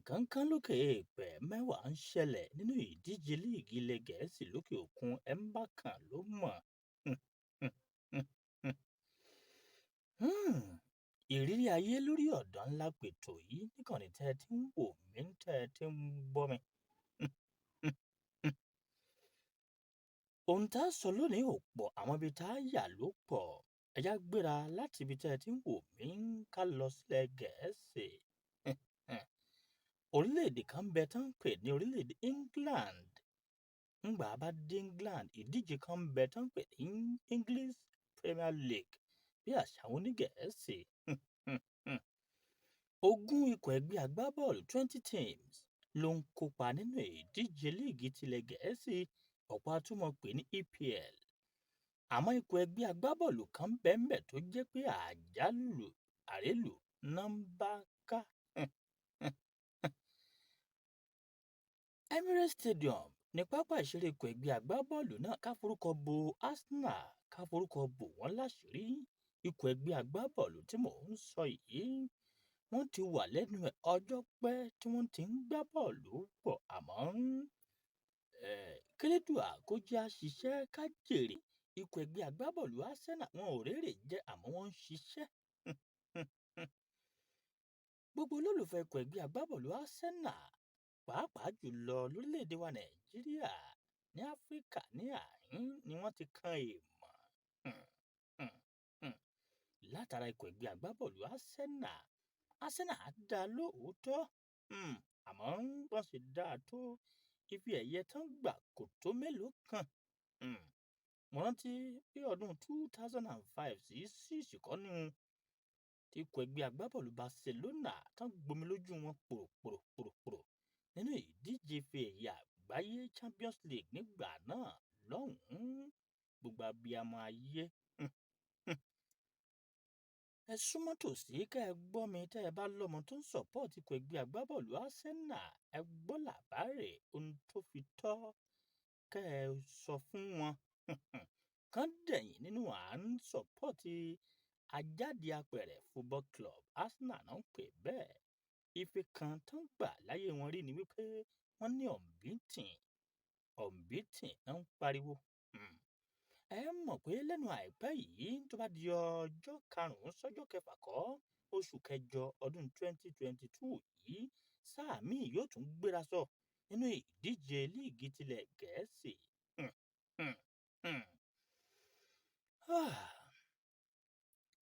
nǹkan kan lókè èèpẹ̀ mẹ́wàá ń ṣẹlẹ̀ nínú ìdíje líìgì ilẹ̀ Gẹ̀ẹ́sì lókè òkun ẹ̀ ń bá kàn ló mọ̀. Ìrírí ayé lórí ọ̀dàn ńlá pètò yìí níkànnì tẹ́ ẹ ti ń wò mí tẹ́ ẹ ti ń gbọ́ mi. Ohun tá a sọ lónìí ò pọ̀, àwọn ibi tá a yà ló pọ̀. Ẹ já gbéra láti ibi tẹ́ ẹ ti ń wò mí ká lọ sílẹ̀ Gẹ̀ẹ́sì. Orílẹ̀-èdè kan bẹ tán ń pè ní orílẹ̀-èdè England. Ńgbà bá dé England, ìdíje kan bẹ tán ń pè ní English Premier League bí àṣà onígẹ̀ẹ́sì. 20 ikọ̀ ẹgbẹ́ agbábọ́ọ̀lù 20 teams ló ń kópa nínú ìdíje líìgì tilẹ̀ Gẹ̀ẹ́sì, ọ̀pọ̀ a tún mọ̀ pé ní EPL. Àmọ́ ikọ̀ ẹgbẹ́ agbábọ́ọ̀lù kan bẹ́ẹ̀ tó jẹ́ pé àrélù náà ń bá ká. Emirates Stadium ní pápá ìṣeré ikọ̀ ẹgbẹ́ agbábọ́ọ̀lù náà ká forúkọ bo Arsenal, ká forúkọ bò wọ́n láṣìírí. Ikọ̀ ẹgbẹ́ agbábọ́ọ̀lù tí mò ń sọ yìí, wọ́n ti wà lẹ́nu ẹ̀ ọjọ́ pẹ́ tí wọ́n ti ń gbá bọ́ọ̀lù pọ̀, àmọ́ kélédùà kó jẹ́ àṣìṣe ká jèrè. Ikọ̀ ẹgbẹ́ agbábọ́ọ̀lù Arsenal wọn ò rérè jẹ́ àmọ́ wọ́n ń ṣiṣẹ́. Gbogbo olólùfẹ́ ikọ̀ ẹgbẹ́ agbábọ́ọ̀lù Arsenal, pàápàá jùlọ lórílẹ̀‐èdè wa Nàìjíríà, ní Áfíríkà ní àhín ni wọ́n ti kan èèmọ̀ látara ikọ̀ ẹgbẹ́ agbábọ́ọ̀lù Arsenal. Arsenal á dá lóòótọ́, àmọ́ wọ́n sì dá tó ife ẹ̀yẹ tán gbà kò tó mélòó kan. Mo rántí bí ọdún 2005 sí 6 kọ́ ni tí ikọ̀ ẹgbẹ́ agbábọ́ọ̀lù Barcelona tán gbomi lójú wọn pòròpòrò nínú ìdíje ife ẹ̀yẹ àgbáyé Champions League nígbà náà lọ́hùn-ún. Gbogbo abiyamọ ayé, ẹ súnmọ́ tòsí kẹ́ ẹ gbọ́ mi tẹ́ ẹ bá lọ́mọ tó ń sọ̀pọ́ọ̀tì ikọ̀ ẹgbẹ́ agbábọ́ọ̀lù Arsenal. Ẹ gbọ́ làbárè ohun tó fi tọ́ kẹ́ ẹ sọ fún wọn. Kán dẹ̀yìn nínú à ń sọ̀pọ́ọ̀tì Ajáde Apẹ̀rẹ̀ Football Club. Arsenal náà ń pè bẹ́ẹ̀. Ife kan tó ń gbà láyé wọn rí ni wípé wọ́n ní unbeaten náà ń pariwo. Ẹ mọ̀ pé lẹ́nu àìpẹ́ yìí tó bá di ọjọ́ 5 sọ́jọ́ 6 kọ́ oṣù kẹjọ ọdún 2022 yìí, sáà míì yóò tún gbéra sọ nínú ìdíje líìgì tilẹ̀ Gẹ̀ẹ́sì.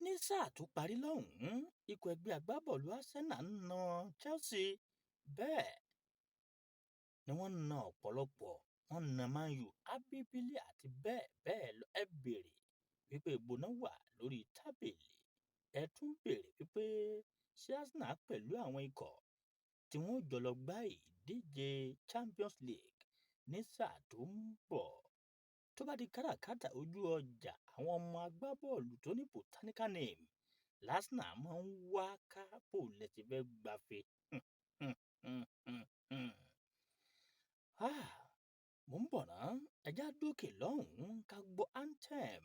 Ní sáà tó parí lọ́hùn-ún, ikọ̀ ẹgbẹ́ agbábọ́ọ̀lù Arsenal ń na Chelsea, bẹ́ẹ̀ ni wọ́n na ọ̀pọ̀lọpọ̀. Wọ́n na Man U, Abibili àti bẹ́ẹ̀ bẹ́ẹ̀ lọ. Ẹ béèrè wípé ìgbóná wà lórí tábìlì. Ẹ tún béèrè wípé ṣé Arsenal pẹ̀lú àwọn ikọ̀ tí wọ́n jọ lọ gbá ìdíje Champions League ní sáà tó ń bọ̀. Tó bá di káràkátà ojú ọjà, àwọn ọmọ agbábọ́ọ̀lù tó ní botanical name l'Arsenal máa ń wá ká bò lẹ́tí fẹ́ gbafẹ́. Mo ń bọ̀ ná, ẹjá dókè lọ́hùn-ún ká gbọ́ anthem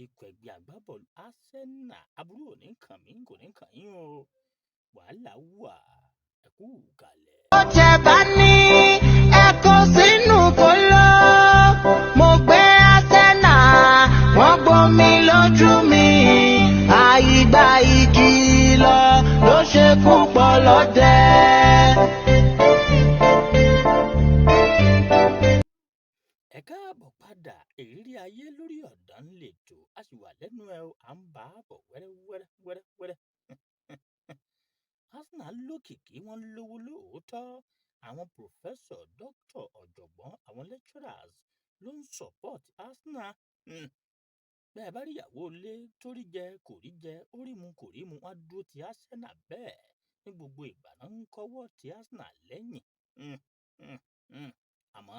ikọ̀ ẹgbẹ́ agbábọ́ọ̀lù Arsenal. Aburú ò ní kàn mí, kò ní kàn yín o. Wàhálà wà, ẹ kú kalẹ̀. Ó tẹ bá ní ẹ̀kọ́ sínú kóló, mo gbé Arsenal, wọ́n gbomi lójú mi. Àyígbà ìkìlọ̀ ló ṣe púpọ̀ lọ́dẹ. Ẹ káàbọ̀ padà, ìrírí ayé lórí ọ̀dàn lètò. A sì wà lẹ́nu ẹ̀ o, à ń bá a bọ̀ wẹ́rẹ́wẹ́rẹ́. Arsenal lókìkí, wọ́n lówó lóòótọ́. Àwọn pòfẹ́sọ̀, dókítọ̀, ọ̀jọ̀gbọ́n, àwọn lecturers ló ń sọ̀pọ́ọ̀tì Arsenal. Bẹ́ẹ̀ bá rí ìyàwó ilé tó rí jẹ kò rí jẹ, ó rí mu kò rí mu, wọ́n á dúró ti Arsenal bẹ́ẹ̀. Ní gbogbo ìgbà náà ń kọ́wọ́ ti Arsenal lẹ́yìn. Àmọ́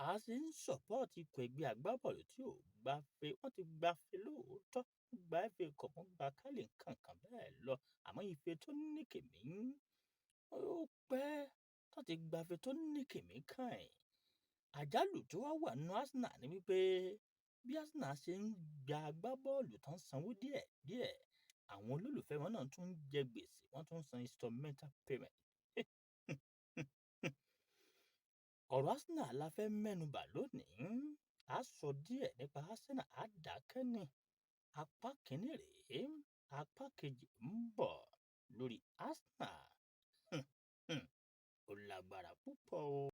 a sì ń sọ̀pọ́ọ̀tì ikọ̀ ẹgbẹ́ agbábọ́ọ̀lù tí ò gbafẹ́. Wọ́n ti gbafẹ́ lóòótọ́, wọ́n gba FA Cup, wọ́n gba kálẹ̀ nǹkan bẹ́ẹ̀ lọ. Àmọ́ ife tó ní kìmí, ó pẹ́ tó ti gbafẹ́ tó ní kìmí kàn ẹ̀. Àjálù tó wà nínú Arsenal ni wípé bí Arsenal ṣe ń gba agbábọ́ọ̀lù tán sanwó díẹ̀, àwọn olólùfẹ́ wọn náà tún ń jẹ gbèsè, wọ́n tún ń san instrumental payment. ọ̀rọ̀ Arsenal la fẹ́ mẹ́nubà lónìí. A sọ díẹ̀ nípa Arsenal, á dákẹ́ ní. Apá kìíní rèé, apá kejì ń bọ̀ lórí Arsenal. Ó lágbára púpọ̀ o.